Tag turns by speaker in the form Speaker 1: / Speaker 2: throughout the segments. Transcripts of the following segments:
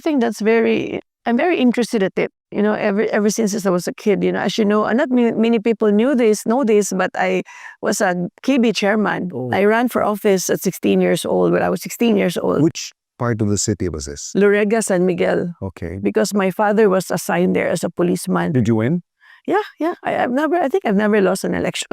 Speaker 1: something I'm very interested in it. Ever since I was a kid, as you know, not many people know this, but I was a KB chairman.
Speaker 2: Oh.
Speaker 1: I ran for office at 16 years old when I was 16 years old.
Speaker 2: Which part of the city was this?
Speaker 1: Lorega, San Miguel.
Speaker 2: Okay.
Speaker 1: Because my father was assigned there as a policeman.
Speaker 2: Did you win?
Speaker 1: Yeah. I think I've never lost an election.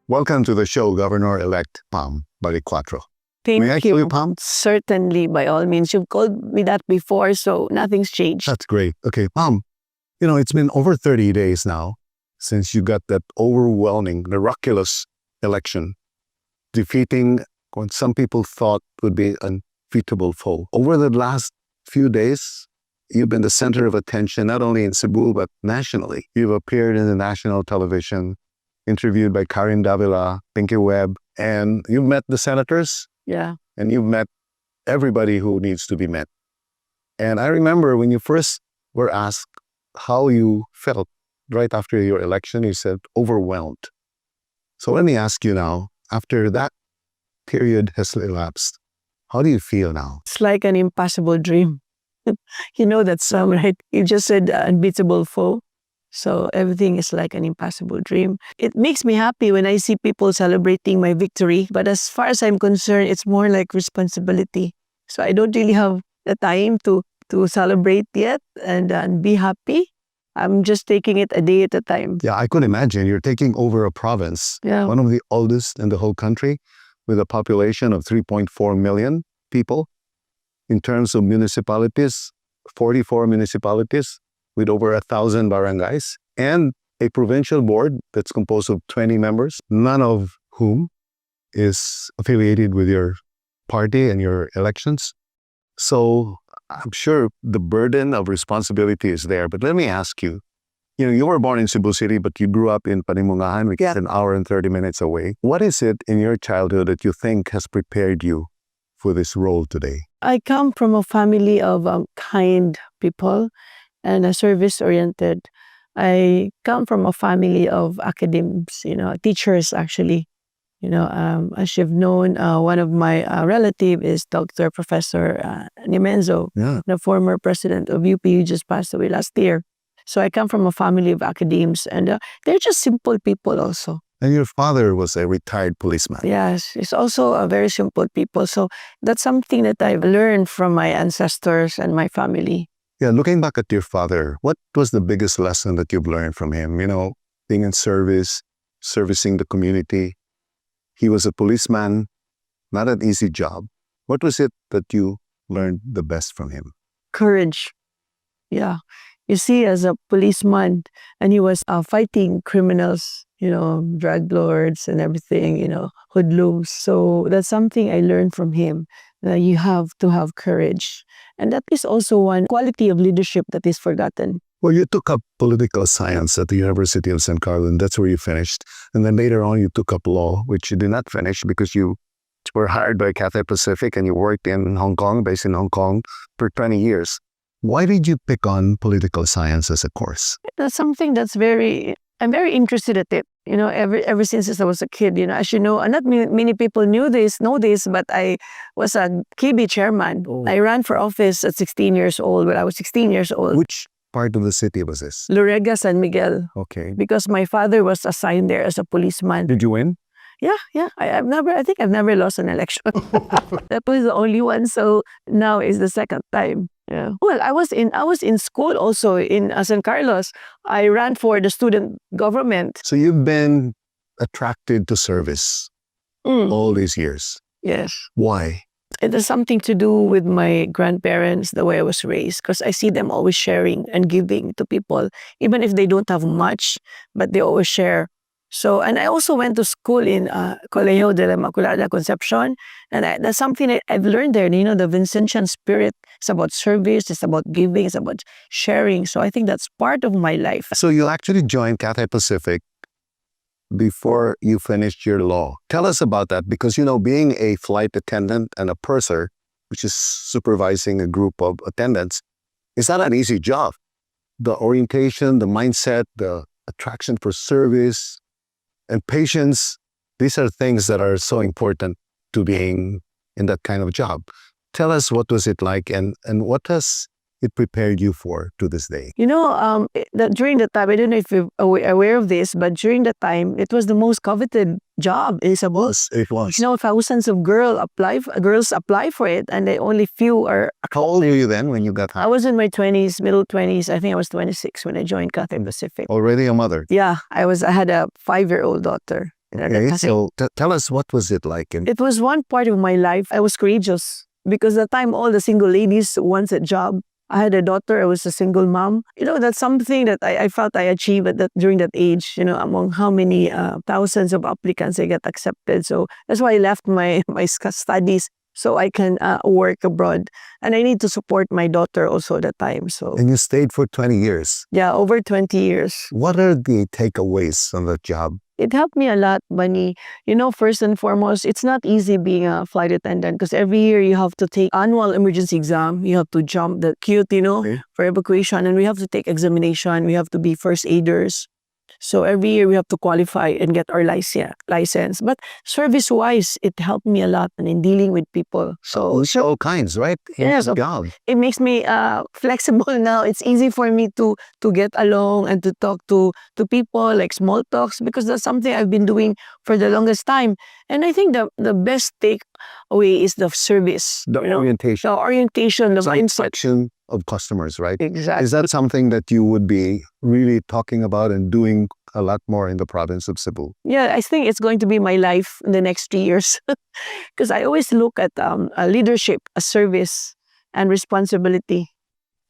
Speaker 2: Welcome to the show, Governor-elect Pam Baricuatro.
Speaker 1: Thank
Speaker 2: May I
Speaker 1: you.
Speaker 2: call you Pam?
Speaker 1: Certainly, by all means. You've called me that before, so nothing's changed.
Speaker 2: That's great. Okay, Pam, it's been over 30 days now since you got that overwhelming, miraculous election, defeating what some people thought would be an unbeatable foe. Over the last few days, you've been the center of attention, not only in Cebu, but nationally. You've appeared in the national television, interviewed by Karen Davila, Pinky Webb, and you've met the senators.
Speaker 1: Yeah.
Speaker 2: And you've met everybody who needs to be met. And I remember when you first were asked how you felt right after your election, you said overwhelmed. So let me ask you now, after that period has elapsed, how do you feel now?
Speaker 1: It's like an impossible dream. You know that song, right? You just said unbeatable foe. So everything is like an impossible dream. It makes me happy when I see people celebrating my victory. But as far as I'm concerned, it's more like responsibility. So I don't really have the time to celebrate yet and be happy. I'm just taking it a day at a time.
Speaker 2: Yeah, I could imagine you're taking over a province, one of the oldest in the whole country, with a population of 3.4 million people. In terms of municipalities, 44 municipalities, with over 1,000 barangays, and a provincial board that's composed of 20 members, none of whom is affiliated with your party and your elections. So I'm sure the burden of responsibility is there. But let me ask you, you were born in Cebu City, but you grew up in Panimungahan, which is an hour and 30 minutes away. What is it in your childhood that you think has prepared you for this role today?
Speaker 1: I come from a family of kind people and service-oriented. I come from a family of academics, teachers actually. As you've known, one of my relatives is Dr. Professor Nimenzo, the former president of UP, who just passed away last year. So I come from a family of academics, and they're just simple people also.
Speaker 2: And your father was a retired policeman.
Speaker 1: Yes, he's also a very simple people. So that's something that I've learned from my ancestors and my family.
Speaker 2: Yeah, looking back at your father, what was the biggest lesson that you've learned from him? Being in service, servicing the community. He was a policeman, not an easy job. What was it that you learned the best from him?
Speaker 1: Courage. Yeah. You see, as a policeman, and he was fighting criminals, drug lords and everything, hoodlums. So that's something I learned from him. You have to have courage. And that is also one quality of leadership that is forgotten.
Speaker 2: Well, you took up political science at the University of San Carlos, and that's where you finished. And then later on, you took up law, which you did not finish because you were hired by Cathay Pacific and you worked in Hong Kong, based in Hong Kong, for 20 years. Why did you pick on political science as a course?
Speaker 1: That's something I'm very interested in it. Ever since I was a kid, as you know, not many people know this, but I was a KB chairman.
Speaker 2: Oh.
Speaker 1: I ran for office at 16 years old when I was 16 years old.
Speaker 2: Which part of the city was this?
Speaker 1: Lorega, San Miguel.
Speaker 2: Okay.
Speaker 1: Because my father was assigned there as a policeman.
Speaker 2: Did you win?
Speaker 1: Yeah. I think I've never lost an election. That was the only one. So now is the second time. Yeah. Well, I was in school also in San Carlos. I ran for the student government.
Speaker 2: So you've been attracted to service all these years.
Speaker 1: Yes.
Speaker 2: Why?
Speaker 1: It has something to do with my grandparents, the way I was raised, because I see them always sharing and giving to people, even if they don't have much, but they always share. So, and I also went to school in Colegio de la Inmaculada Concepcion, and that's something that I've learned there. The Vincentian spirit. It's about service, it's about giving, it's about sharing. So I think that's part of my life.
Speaker 2: So you actually joined Cathay Pacific before you finished your law. Tell us about that, because being a flight attendant and a purser, which is supervising a group of attendants, is not an easy job. The orientation, the mindset, the attraction for service, and patience These are things that are so important to being in that kind of job. Tell us, what was it like, and what has it prepared you for to this day?
Speaker 1: During the time, I don't know if you're aware of this, but during the time, it was the most coveted job in Cebu.
Speaker 2: It was.
Speaker 1: Thousands of girls apply for it, and only few are.
Speaker 2: How old were you then when you got hired?
Speaker 1: I was in my 20s, middle 20s. I think I was 26 when I joined Cathay Pacific.
Speaker 2: Already a mother?
Speaker 1: Yeah, I had a 5-year-old daughter.
Speaker 2: Okay, so tell us, what was it like?
Speaker 1: It was one part of my life. I was courageous because at the time all the single ladies wants a job. I had a daughter. I was a single mom. That's something that I felt I achieved during that age, among how many thousands of applicants I get accepted. So that's why I left my studies so I can work abroad. And I need to support my daughter also at that time. So.
Speaker 2: And you stayed for 20 years?
Speaker 1: Yeah, over 20 years.
Speaker 2: What are the takeaways on that job?
Speaker 1: It helped me a lot, Bunny. First and foremost, it's not easy being a flight attendant because every year you have to take annual emergency exam. You have to jump the queue, for evacuation, and we have to take examination. We have to be first aiders. So every year we have to qualify and get our license. But service-wise, it helped me a lot in dealing with people.
Speaker 2: So all kinds, right?
Speaker 1: Yes. It makes me flexible now. It's easy for me to get along and to talk to people, like small talks, because that's something I've been doing for the longest time. And I think the best takeaway is the service.
Speaker 2: The orientation.
Speaker 1: The orientation, the
Speaker 2: mindset of customers, right?
Speaker 1: Exactly.
Speaker 2: Is that something that you would be really talking about and doing a lot more in the province of Cebu?
Speaker 1: Yeah, I think it's going to be my life in the next 3 years because I always look at leadership, a service, and responsibility.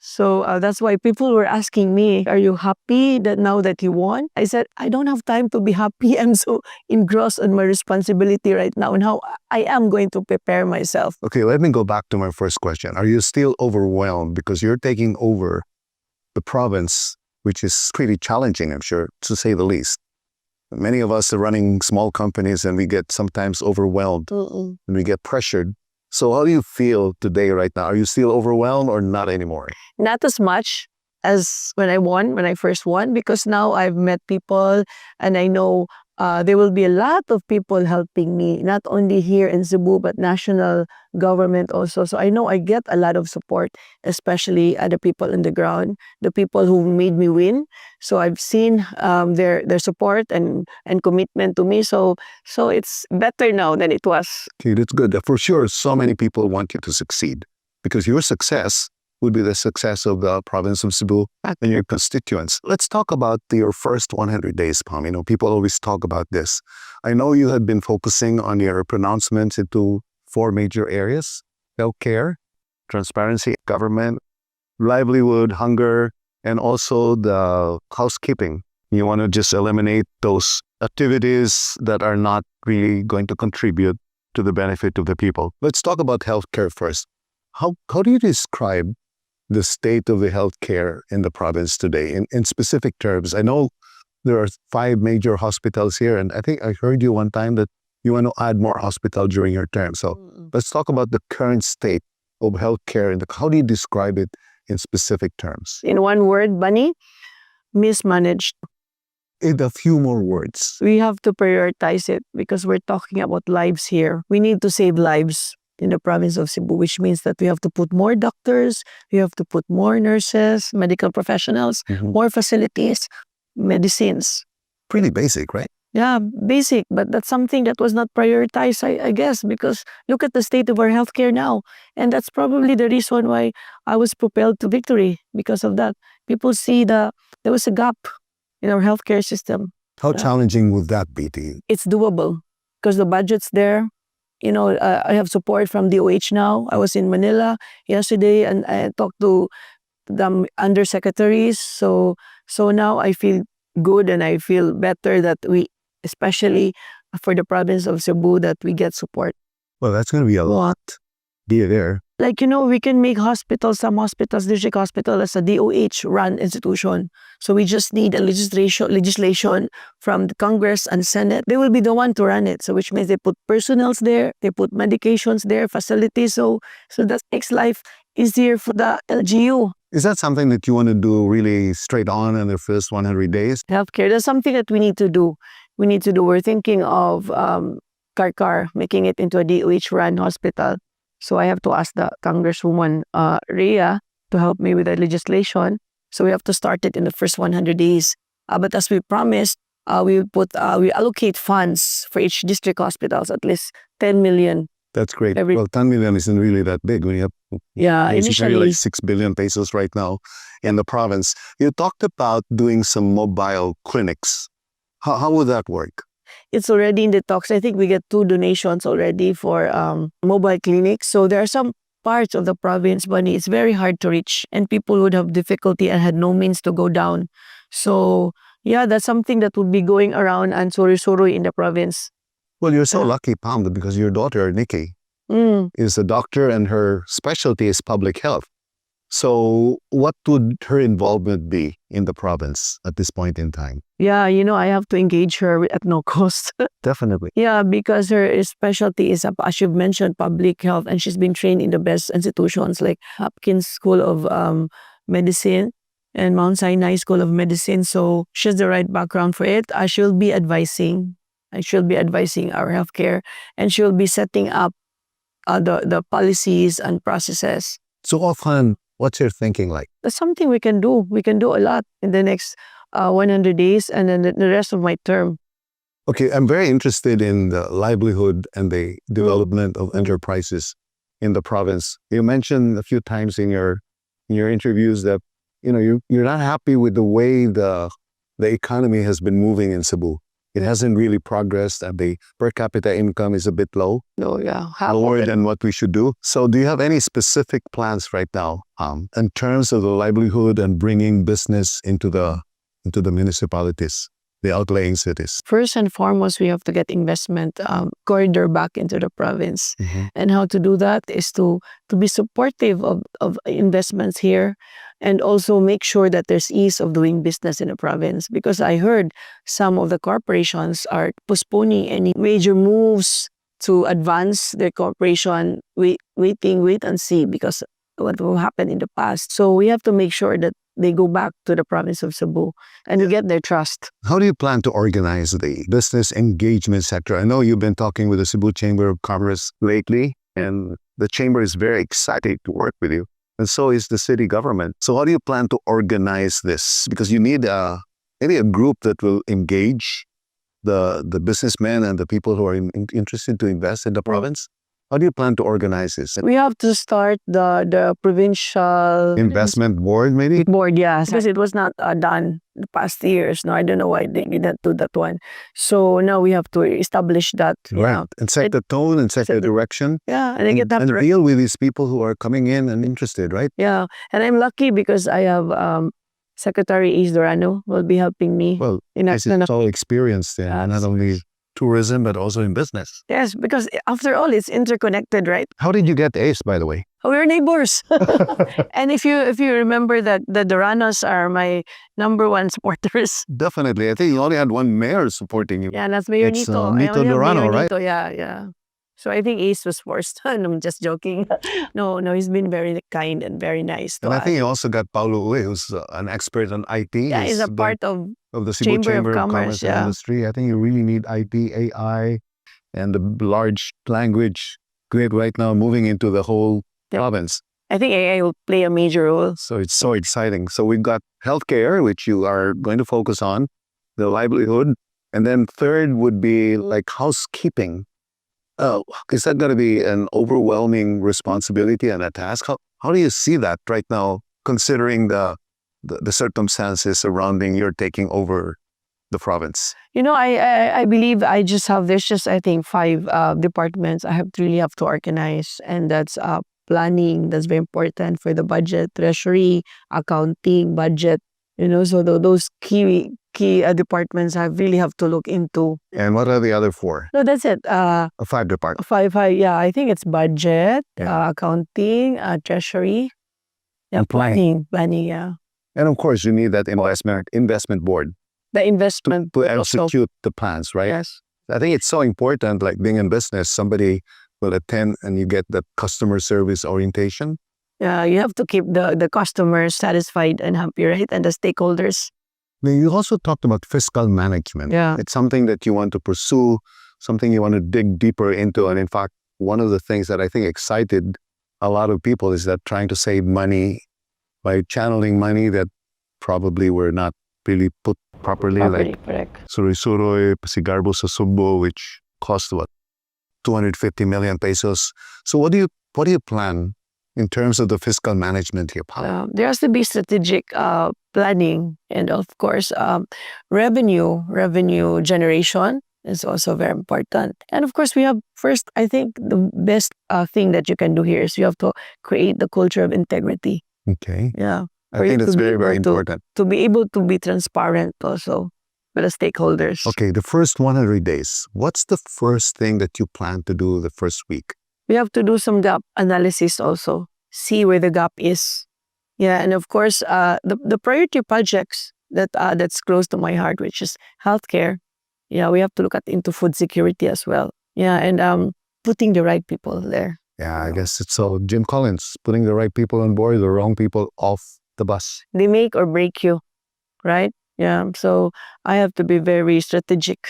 Speaker 1: So that's why people were asking me, are you happy now that you won? I said, I don't have time to be happy. I'm so engrossed in my responsibility right now and how I am going to prepare myself.
Speaker 2: Okay, let me go back to my first question. Are you still overwhelmed because you're taking over the province, which is pretty challenging, I'm sure, to say the least? Many of us are running small companies and we get sometimes overwhelmed and we get pressured. So how do you feel today, right now? Are you still overwhelmed or not anymore?
Speaker 1: Not as much as when I first won, because now I've met people and I know there will be a lot of people helping me, not only here in Cebu, but national government also. So I know I get a lot of support, especially the people on the ground, the people who made me win. So I've seen their support and commitment to me. So it's better now than it was.
Speaker 2: Okay, that's good. For sure, so many people want you to succeed because your success would be the success of the province of Cebu and your constituents. Let's talk about your first 100 days, Pam. People always talk about this. I know you had been focusing on your pronouncements into 4 major areas: healthcare, transparency, government, livelihood, hunger, and also the housekeeping. You want to just eliminate those activities that are not really going to contribute to the benefit of the people. Let's talk about healthcare first. How do you describe the state of the healthcare in the province today in specific terms? I know there are 5 major hospitals here, and I think I heard you one time that you want to add more hospital during your term. So let's talk about the current state of healthcare and how do you describe it in specific terms?
Speaker 1: In one word, Bunny, mismanaged.
Speaker 2: In a few more words.
Speaker 1: We have to prioritize it because we're talking about lives here. We need to save lives in the province of Cebu, which means that we have to put more doctors, we have to put more nurses, medical professionals, more facilities, medicines.
Speaker 2: Pretty basic, right?
Speaker 1: Yeah, basic, but that's something that was not prioritized, I guess, because look at the state of our healthcare now. And that's probably the reason why I was propelled to victory because of that. People see there was a gap in our healthcare system.
Speaker 2: How challenging would that be to you?
Speaker 1: It's doable because the budget's there. I have support from DOH now. I was in Manila yesterday and I talked to the undersecretaries. So now I feel good and I feel better that we, especially for the province of Cebu, that we get support.
Speaker 2: Well, that's going to be a lot. Be there.
Speaker 1: We can make some hospitals, district hospital as a DOH-run institution. So we just need a legislation from the Congress and Senate. They will be the one to run it. So which means they put personnels there, they put medications there, facilities. So that makes life easier for the LGU.
Speaker 2: Is that something that you want to do really straight on in the first 100 days?
Speaker 1: Healthcare, that's something that we need to do. we need to do. We're thinking of Karkar, making it into a DOH-run hospital. So I have to ask the Congresswoman Rhea to help me with the legislation. So we have to start it in the first 100 days. But as we promised, we allocate funds for each district hospitals, at least 10 million.
Speaker 2: That's great. Well, 10 million isn't really that big when you have
Speaker 1: initially
Speaker 2: like 6 billion pesos right now in the province. You talked about doing some mobile clinics. How would that work?
Speaker 1: It's already in the talks. I think we get 2 donations already for mobile clinics. So there are some parts of the province, but it's very hard to reach, and people would have difficulty and had no means to go down. So yeah, that's something that would be going around and suri-suri in the province.
Speaker 2: Well, you're so lucky, Pam, because your daughter, Nikki, is a doctor and her specialty is public health. So what would her involvement be in the province at this point in time?
Speaker 1: Yeah, I have to engage her at no cost.
Speaker 2: Definitely.
Speaker 1: Yeah, because her specialty is, as you've mentioned, public health, and she's been trained in the best institutions like Hopkins School of Medicine and Mount Sinai School of Medicine. So she has the right background for it. She'll be advising. She'll be advising our healthcare, and she'll be setting up the policies and processes.
Speaker 2: So often, what's your thinking like?
Speaker 1: That's something we can do. We can do a lot in the next 100 days and then the rest of my term.
Speaker 2: Okay, I'm very interested in the livelihood and the development of enterprises in the province. You mentioned a few times in your interviews that you're not happy with the way the economy has been moving in Cebu. It hasn't really progressed, and the per capita income is a bit low.
Speaker 1: No, yeah.
Speaker 2: Lower than what we should do. So do you have any specific plans right now in terms of the livelihood and bringing business into the municipalities, the outlying cities?
Speaker 1: First and foremost, we have to get investment corridor back into the province. And how to do that is to be supportive of investments here, and also make sure that there's ease of doing business in the province. Because I heard some of the corporations are postponing any major moves to advance their corporation, wait and see, because what will happen in the past. So we have to make sure that they go back to the province of Cebu and to get their trust.
Speaker 2: How do you plan to organize the business engagement sector? I know you've been talking with the Cebu Chamber of Commerce lately, and the chamber is very excited to work with you. And so is the city government. So how do you plan to organize this? Because you need maybe a group that will engage the businessmen and the people who are interested to invest in the province. How do you plan to organize this?
Speaker 1: We have to start the provincial
Speaker 2: investment board, maybe?
Speaker 1: Board, yes. Because it was not done the past years. No, I don't know why they didn't do that one. So now we have to establish that.
Speaker 2: Right. And set the tone and set the direction.
Speaker 1: Yeah.
Speaker 2: And deal with these people who are coming in and interested, right?
Speaker 1: Yeah. And I'm lucky because I have Secretary Ace Dorano will be helping me.
Speaker 2: Well, he's so experienced in not only tourism, but also in business.
Speaker 1: Yes, because after all, it's interconnected, right?
Speaker 2: How did you get Ace, by the way?
Speaker 1: Oh, we're neighbors. And if you remember that the Doranos are my #1 supporters.
Speaker 2: Definitely. I think you only had one mayor supporting you.
Speaker 1: Yeah, that's Mayor Nito.
Speaker 2: Nito Dorano, right?
Speaker 1: Nito, yeah. So I think Ace was forced. I'm just joking. No, he's been very kind and very nice to us.
Speaker 2: And I think you also got Paulo Uwe, who's an expert on IT.
Speaker 1: Yeah, he's a part of
Speaker 2: the Cebu Chamber of Commerce and Industry. I think you really need IT, AI, and the large language grid right now moving into the whole province.
Speaker 1: I think AI will play a major role.
Speaker 2: So it's so exciting. So we've got healthcare, which you are going to focus on, the livelihood, and then third would be like housekeeping. Oh, is that going to be an overwhelming responsibility and a task? How do you see that right now, considering the circumstances surrounding your taking over the province?
Speaker 1: I believe there's just I think 5 departments I really have to organize, and that's planning. That's very important for the budget, treasury, accounting, budget. So those key departments I really have to look into.
Speaker 2: And what are the other 4?
Speaker 1: No, that's it.
Speaker 2: 5 departments.
Speaker 1: 5. Yeah, I think it's budget, accounting, treasury,
Speaker 2: and planning.
Speaker 1: Yeah.
Speaker 2: And of course, you need that investment board.
Speaker 1: The investment
Speaker 2: to execute the plans, right?
Speaker 1: Yes.
Speaker 2: I think it's so important. Like being in business, somebody will attend and you get the customer service orientation.
Speaker 1: Yeah, you have to keep the customers satisfied and happy, right? And the stakeholders.
Speaker 2: You also talked about fiscal management.
Speaker 1: Yeah.
Speaker 2: It's something that you want to pursue, something you want to dig deeper into. And in fact, one of the things that I think excited a lot of people is that trying to save money by channeling money that probably were not really put properly, like
Speaker 1: correct.
Speaker 2: Suri-Suroy, Pasigarbo sa Cebu, which cost what, 250 million pesos. So what do you plan in terms of the fiscal management here, Paul?
Speaker 1: There has to be strategic planning, and of course, revenue generation is also very important. And of course, we have first, I think the best thing that you can do here is you have to create the culture of integrity.
Speaker 2: Okay.
Speaker 1: Yeah.
Speaker 2: I think that's very, very important.
Speaker 1: To be able to be transparent also with the stakeholders.
Speaker 2: Okay, the first 100 days, what's the first thing that you plan to do the first week?
Speaker 1: We have to do some gap analysis also, see where the gap is. Yeah, and of course, the priority projects that's close to my heart, which is healthcare. Yeah, we have to look into food security as well. Yeah, and putting the right people there.
Speaker 2: Yeah, I guess it's so. Jim Collins, putting the right people on board, the wrong people off the bus.
Speaker 1: They make or break you, right? Yeah, so I have to be very strategic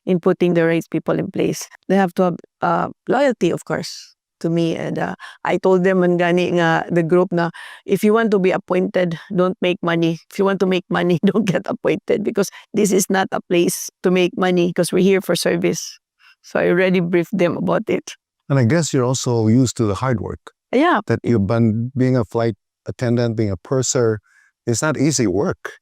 Speaker 1: in putting the right people in place. They have to have loyalty, of course, to me. And I told them on gani nga the group na, if you want to be appointed, don't make money. If you want to make money, don't get appointed, because this is not a place to make money, because we're here for service. So I already briefed them about it.
Speaker 2: And I guess you're also used to the hard work.
Speaker 1: Yeah.
Speaker 2: That you've been being a flight attendant, being a purser. It's not easy work.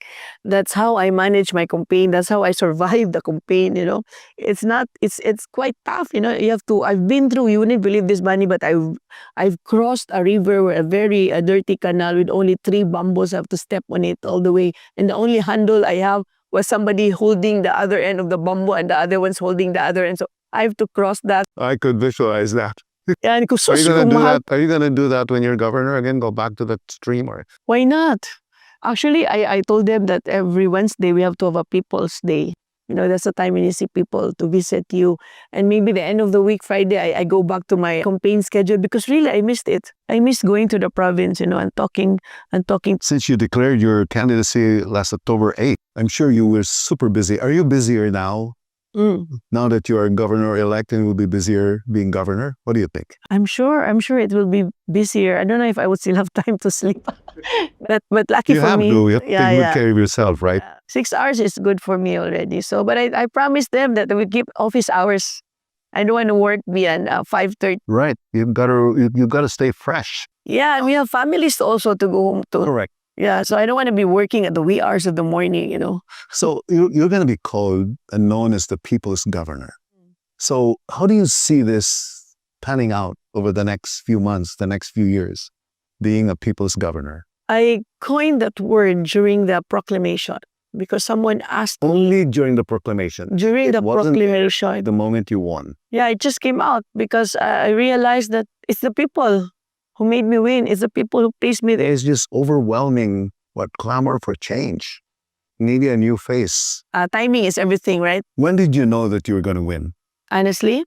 Speaker 1: That's how I manage my campaign. That's how I survive the campaign, you know. It's quite tough, you know. I've been through, you wouldn't believe this, Bunny, but I've crossed a river with a very dirty canal with only 3 bamboos. I have to step on it all the way. And the only handle I have was somebody holding the other end of the bamboo and the other one's holding the other end. So I have to cross that.
Speaker 2: I could visualize that.
Speaker 1: Yeah, and
Speaker 2: Are you going to do that? Are you going to do that when you're governor again? Go back to that stream? Or
Speaker 1: why not? Actually, I told them that every Wednesday we have to have a People's Day. You know, that's the time when you see people to visit you. And maybe the end of the week, Friday, I go back to my campaign schedule, because really I missed it. I missed going to the province, you know, and talking.
Speaker 2: Since you declared your candidacy last October 8th, I'm sure you were super busy. Are you busier now? Now that you are governor-elect and will be busier being governor? What do you think?
Speaker 1: I'm sure it will be busier. I don't know if I would still have time to sleep. but lucky for me.
Speaker 2: You have to take good care of yourself, right?
Speaker 1: 6 hours is good for me already. So, but I promised them that I would keep office hours. I don't want to work beyond 5:30.
Speaker 2: Right. You've got to stay fresh.
Speaker 1: Yeah, and we have families also to go home to.
Speaker 2: Correct.
Speaker 1: Yeah, so I don't want to be working at the wee hours of the morning, you know.
Speaker 2: So you're going to be called and known as the people's governor. So how do you see this panning out over the next few months, the next few years, being a people's governor?
Speaker 1: I coined that word during the proclamation, because someone asked
Speaker 2: only during the proclamation.
Speaker 1: During the proclamation.
Speaker 2: The moment you won.
Speaker 1: Yeah, it just came out because I realized that it's the people who made me win. It's the people who placed me there.
Speaker 2: There's just overwhelming clamor for change. Need a new face.
Speaker 1: Timing is everything, right?
Speaker 2: When did you know that you were going to win?
Speaker 1: Honestly,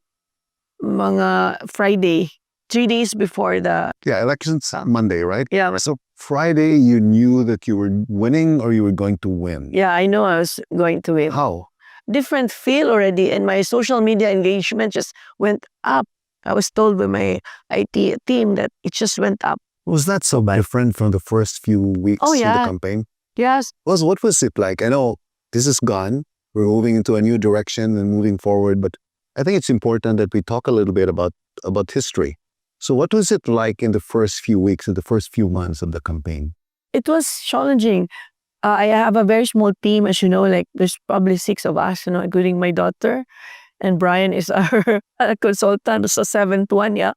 Speaker 1: mga Friday, 3 days before the...
Speaker 2: Yeah, elections Monday, right?
Speaker 1: Yeah.
Speaker 2: So Friday, you knew that you were winning or you were going to win?
Speaker 1: Yeah, I know I was going to win.
Speaker 2: How?
Speaker 1: Different feel already, and my social media engagement just went up. I was told by my IT team that it just went up.
Speaker 2: Was that so different from the first few weeks in the campaign?
Speaker 1: Yes.
Speaker 2: What was it like? I know this is gone. We're moving into a new direction and moving forward, but I think it's important that we talk a little bit about history. So what was it like in the first few weeks, in the first few months of the campaign?
Speaker 1: It was challenging. I have a very small team, as you know, like there's probably 6 of us, you know, including my daughter. And Brian is our consultant, so 7th one, yeah.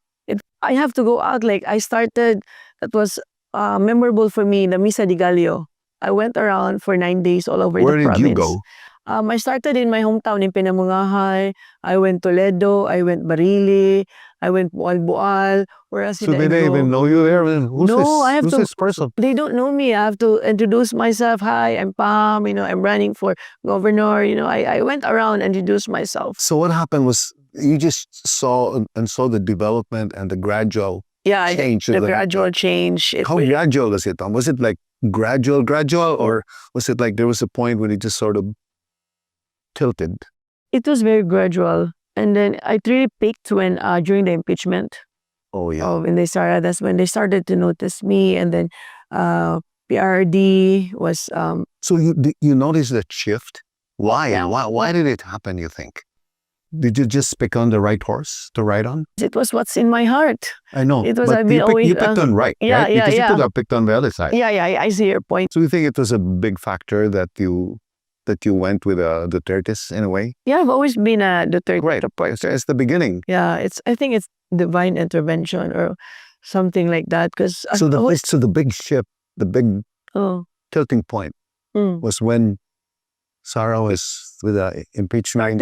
Speaker 1: I have to go out, like I started, that was memorable for me, the Misa de Gallo. I went around for 9 days all over the province.
Speaker 2: Where did you go?
Speaker 1: I started in my hometown in Pinamungahay. I went Toledo, I went Barili, I went Boal. Where else did I go?
Speaker 2: So they didn't even know you there? Who's this person?
Speaker 1: They don't know me. I have to introduce myself. Hi, I'm Pam. You know, I'm running for governor. You know, I went around and introduced myself.
Speaker 2: So what happened was you just saw the development and the gradual change.
Speaker 1: The gradual change.
Speaker 2: How gradual was it? Was it like gradual, or was it like there was a point when it just sort of tilted?
Speaker 1: It was very gradual. And then it really peaked when during the impeachment.
Speaker 2: Oh, yeah.
Speaker 1: When they started, that's when they started to notice me. And then PRD was...
Speaker 2: So you noticed that shift? Why?
Speaker 1: Yeah.
Speaker 2: Why did it happen, you think? Did you just pick on the right horse to ride on?
Speaker 1: It was what's in my heart.
Speaker 2: I know.
Speaker 1: It was,
Speaker 2: but you picked on right,
Speaker 1: yeah,
Speaker 2: right?
Speaker 1: yeah,
Speaker 2: Because
Speaker 1: yeah.
Speaker 2: you could have picked on the other side.
Speaker 1: Yeah, I see your point.
Speaker 2: So you think it was a big factor that you went with Duterte's in a way?
Speaker 1: Yeah, I've always been a Duterte
Speaker 2: supporter. It's the beginning.
Speaker 1: Yeah, I think it's divine intervention or something like that. Because
Speaker 2: so the big shift, the big tilting point was when Sara was with the impeachment.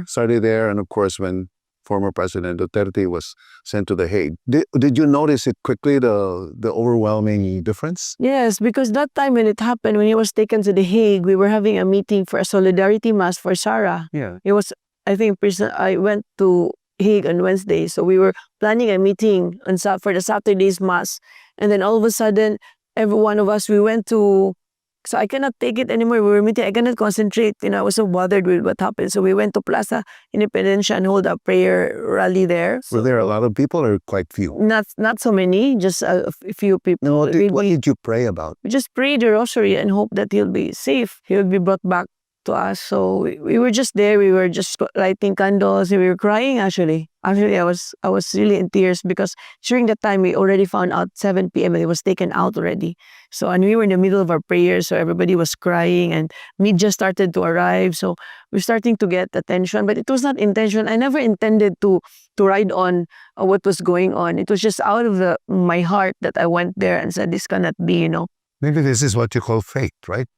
Speaker 2: Started there, and of course when former President Duterte was sent to The Hague. Did you notice it quickly, the overwhelming difference? Yes, because that time when it happened, when he was taken to The Hague, we were having a meeting for a solidarity mass for Sara. Yeah. It was, I think, I went to Hague on Wednesday, so we were planning a meeting for the Saturday's mass, and then all of a sudden, every one of us, we went to... So I cannot take it anymore. We were meeting. I cannot concentrate. I was so bothered with what happened. So we went to Plaza Independencia and hold a prayer rally there. So, were there a lot of people or quite few? Not so many, just a few people. No, what did you pray about? We just prayed the rosary and hope that he'll be safe. He'll be brought back to us. So we were just there. We were just lighting candles. We were crying actually. Actually, I was really in tears because during that time we already found out 7 p.m. and it was taken out already. So, and we were in the middle of our prayers, so everybody was crying and meat just started to arrive. So we're starting to get attention, but it was not intention. I never intended to ride on what was going on. It was just out of my heart that I went there and said, this cannot be, Maybe this is what you call fate, right?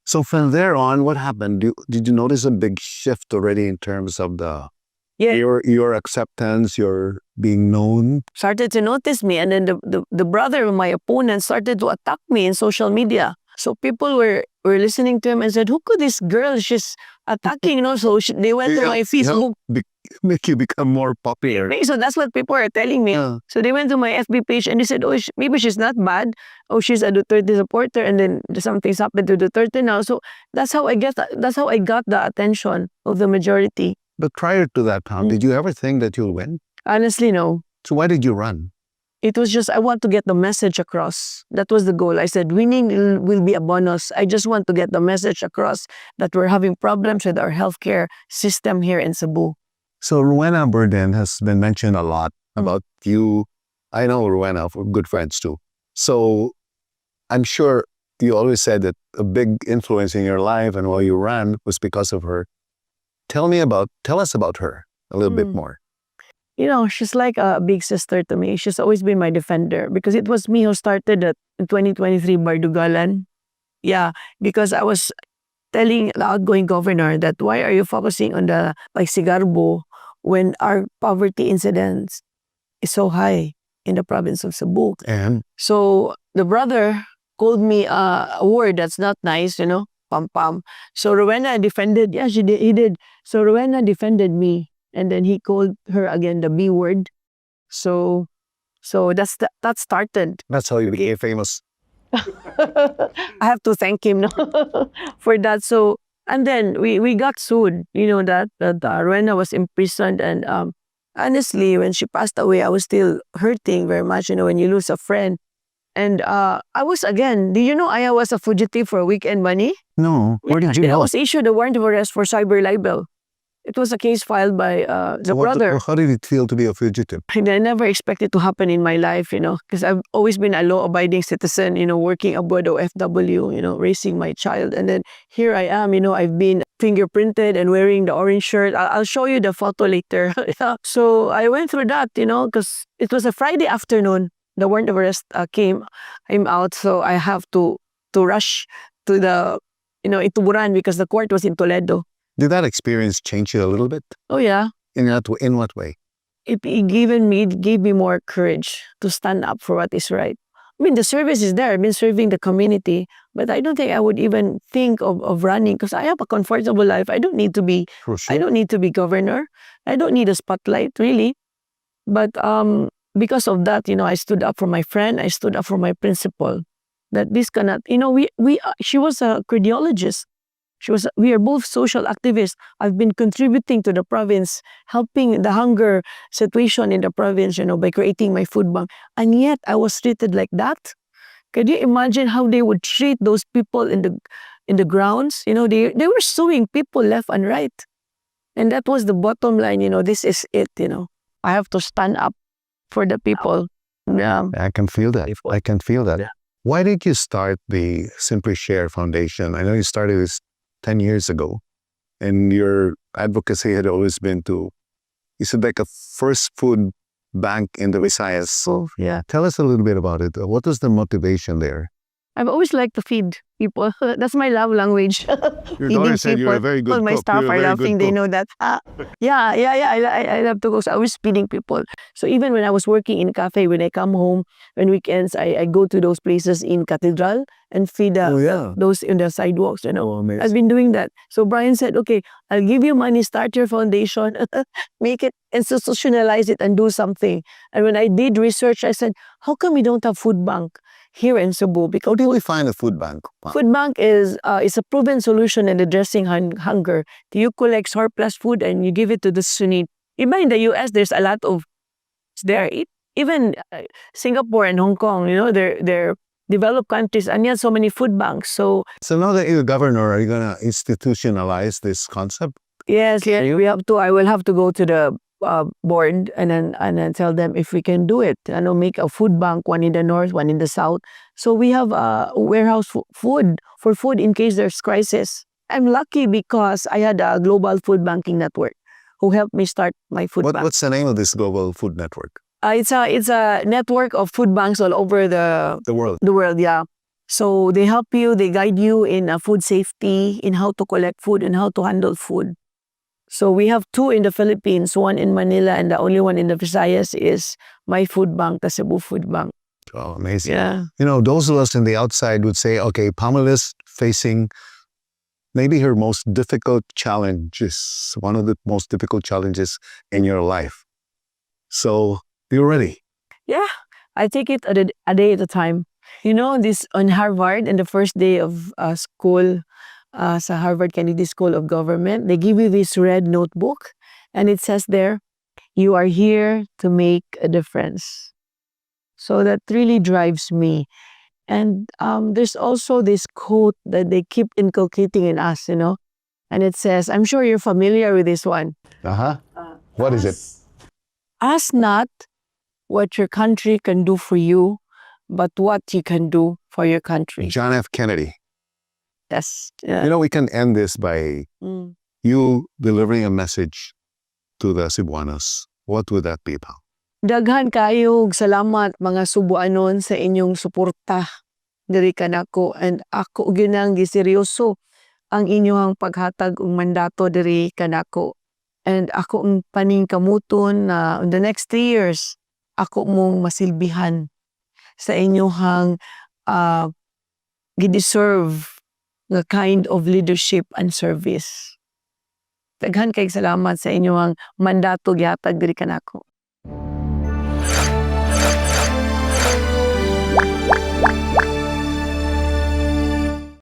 Speaker 2: So from there on, what happened? Did you notice a big shift already in terms of your acceptance, your being known? Started to notice me, and then the brother of my opponent started to attack me in social media. So people were listening to him and said, who could this girl? She's attacking, So they went to my Facebook. Make you become more popular. So that's what people are telling me. Yeah. So they went to my FB page and they said, oh, maybe she's not bad. Oh, she's a Duterte supporter, and then something's happened to Duterte now. So that's how I got the attention of the majority. But prior to that, did you ever think that you'll win? Honestly, no. So why did you run? It was just, I want to get the message across. That was the goal. I said, winning will be a bonus. I just want to get the message across that we're having problems with our healthcare system here in Cebu. So Rowena Burden has been mentioned a lot about you. I know Rowena, we're good friends too. So I'm sure you always said that a big influence in your life and while you ran was because of her. Tell us about her a little bit more. She's like a big sister to me. She's always been my defender because it was me who started the 2023 Bardugalan. Yeah, because I was telling the outgoing governor that why are you focusing on the Sigarbo when our poverty incidence is so high in the province of Cebu. And so the brother called me a word that's not nice, pam. So Rowena defended, he did. So Rowena defended me, and then he called her again the B word. So that started. That's how you became famous. I have to thank him for that. So, and then we got sued. That Rowena was imprisoned, and honestly, when she passed away, I was still hurting very much. When you lose a friend. And I was, again, do you know I was a fugitive for weekend money? No. Where did you know? I was issued a warrant of arrest for cyber libel. It was a case filed by the brother. How did it feel to be a fugitive? And I never expected to happen in my life, because I've always been a law-abiding citizen, working abroad or FW, raising my child. And then here I am, I've been fingerprinted and wearing the orange shirt. I'll show you the photo later. So I went through that, because it was a Friday afternoon. The warrant of arrest came. I'm out, so I have to rush to the, Ituburan because the court was in Toledo. Did that experience change you a little bit? Oh, yeah. In what way? It gave me more courage to stand up for what is right. I mean, the service is there. I've been serving the community, but I don't think I would even think of running because I have a comfortable life. I don't need to be. For sure. I don't need to be governor. I don't need a spotlight, really. But because of that, I stood up for my friend. I stood up for my principal.
Speaker 1: that this cannot, she was a cardiologist. We are both social activists. I've been contributing to the province, helping the hunger situation in the province, by creating my food bank. And yet I was treated like that. Can you imagine how they would treat those people in the grounds? They were suing people left and right. And that was the bottom line, this is it, I have to stand up for the people. Yeah.
Speaker 2: I can feel that. I can feel that.
Speaker 1: Yeah.
Speaker 2: Why did you start the Simply Share Foundation? I know you started this 10 years ago, and your advocacy had always been to, is it like a first food bank in the Visayas?
Speaker 1: So, yeah.
Speaker 2: Tell us a little bit about it. What was the motivation there?
Speaker 1: I've always liked to feed people. That's my love language.
Speaker 2: Your daughter said you're a very good
Speaker 1: cook. All my staff
Speaker 2: You're a
Speaker 1: are
Speaker 2: very
Speaker 1: laughing. They know that. Yeah. I love to cook. So I was feeding people. So even when I was working in cafe, when I come home on weekends, I go to those places in Cathedral and feed those in the sidewalks.
Speaker 2: Amazing.
Speaker 1: I've been doing that. So Brian said, okay, I'll give you money, start your foundation, make it, institutionalize it, and do something. And when I did research, I said, how come we don't have food bank here in Cebu? Because
Speaker 2: how do we find a food bank?
Speaker 1: Food bank is a proven solution in addressing hunger. You collect surplus food and you give it to those who need. Even in the US, there's a lot of there. Even Singapore and Hong Kong, they're developed countries, and yet so many food banks. So
Speaker 2: now that you're governor, are you gonna institutionalize this concept?
Speaker 1: Yes, we have to. I will have to go to the board and then tell them if we can do it. Make a food bank, one in the north, one in the south. So we have a warehouse for food in case there's crisis. I'm lucky because I had a global food banking network who helped me start my food bank.
Speaker 2: What's the name of this global food network?
Speaker 1: It's a network of food banks all over the
Speaker 2: world.
Speaker 1: The world, yeah. So they help you, they guide you in food safety, in how to collect food and how to handle food. So we have 2 in the Philippines, 1 in Manila, and the only one in the Visayas is my food bank, the Cebu Food Bank.
Speaker 2: Oh, amazing.
Speaker 1: Yeah.
Speaker 2: Those of us on the outside would say, okay, Pamela's facing maybe her most difficult challenges, one of the most difficult challenges in your life. So you're ready.
Speaker 1: Yeah, I take it a day at a time. This on Harvard, in the first day of school, sa Harvard Kennedy School of Government, they give you this red notebook, and it says there, you are here to make a difference. So that really drives me. And there's also this quote that they keep inculcating in us, and it says, I'm sure you're familiar with this one.
Speaker 2: What is it?
Speaker 1: Ask not what your country can do for you, but what you can do for your country.
Speaker 2: John F. Kennedy.
Speaker 1: Yes. Yeah.
Speaker 2: We can end this by you delivering a message to the Cebuanos. What would that be, Pao?
Speaker 1: Daghan kayo, salamat mga Cebuanon sa inyong suporta diri kanako, and ako ginang giseryoso ang inyong paghatag og mandato diri kanako. And ako ang paningkamuton na in the next 3 years ako mong masilbihan sa inyong gideserve the kind of leadership and service. Daghan kay salamat sa inyong mandato gihatag diri kanako.